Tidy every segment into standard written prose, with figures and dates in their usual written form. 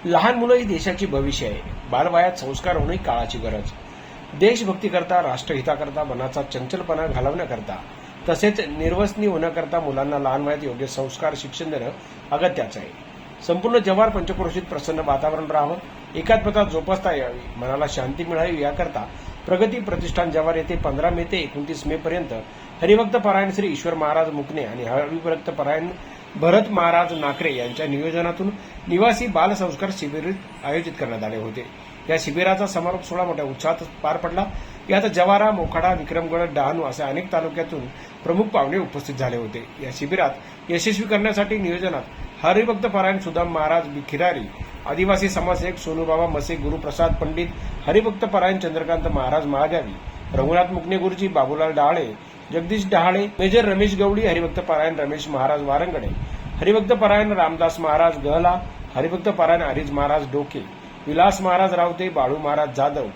लहान मुलं ही देशाची भविष्य आहे. बालवयात संस्कार होणे ही काळाची गरज. देशभक्तीकरता, राष्ट्रहिताकरता, मनाचा चंचलपणा घालवण्याकरता तसेच निर्वसनी होण्याकरता मुलांना लहान वयात योग्य संस्कार शिक्षण देणं अगत्याचं आहे. संपूर्ण जव्हार पंचक्रोशीत प्रसन्न वातावरण राहावं, एकात्मता जोपासता यावी, मनाला शांती मिळावी याकरता प्रगती प्रतिष्ठान जव्हार येथे 15 मे ते 29 मे पर्यंत हरिभक्त परायण श्री ईश्वर महाराज मुकणे आणि हरिभक्त परायण भरत महाराज नाकरे यांच्या नियोजनातून निवासी बालसंस्कार शिबिर आयोजित करण्यात आले होते. या शिबिराचा समारोप सोहळा मोठ्या उत्साहात पार पडला. यात जव्हारा, मोखाडा, विक्रमगड, डहाणू अशा अनेक तालुक्यातून प्रमुख पाहुणे उपस्थित झाले होते. या शिबिरात यशस्वी करण्यासाठी नियोजनात हरिभक्त परायण सुदाम महाराज खिरारी, आदिवासी समाजसेवक सोनूबाबा मसे, गुरुप्रसाद पंडित, हरिभक्त परायण चंद्रकांत महाराज महादेवी, रघुनाथ मुकणे गुरुजी, बाबूलाल डहाळे, जगदीश डहाळे, मेजर रमेश गवडी, हरिभक्त परायण रमेश महाराज वारंगडे, हरिभक्त परायण रामदास महाराज गहला, हरिभक्त परायण हरीज महाराज डोके, विलास महाराज रावते, बाळू महाराज जाधव,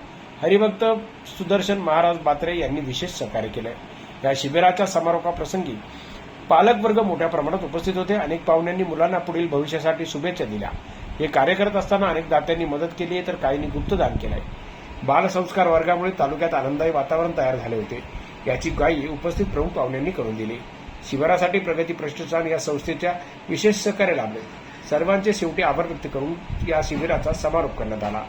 हरिभक्त सुदर्शन महाराज बात्रे यांनी विशेष सहकार्य केले. या शिबिराच्या समारोपाप्रसंगी पालक वर्ग मोठ्या प्रमाणात उपस्थित होते. अनेक पाहुण्यांनी मुलांना पुढील भविष्यासाठी शुभेच्छा दिल्या. हे कार्य करत असताना अनेक दात्यांनी मदत केली आहे तर काहींनी गुप्तदान केलंय. बालसंस्कार वर्गामुळे तालुक्यात आनंददायी वातावरण तयार झाले होते. याची ग्वाही उपस्थित प्रमुख पाहुण्यांनी करून दिली. शिबिरासाठी प्रगती प्रतिष्ठान या संस्थेच्या विशेष सहकार्य लाभले. सर्वांचे शेवटी आभार व्यक्त करून या शिबिराचा समारोप करण्यात आला.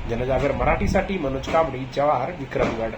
जनजागर मराठीसाठी मनोज कांबळी, जव्हार, विक्रमगड.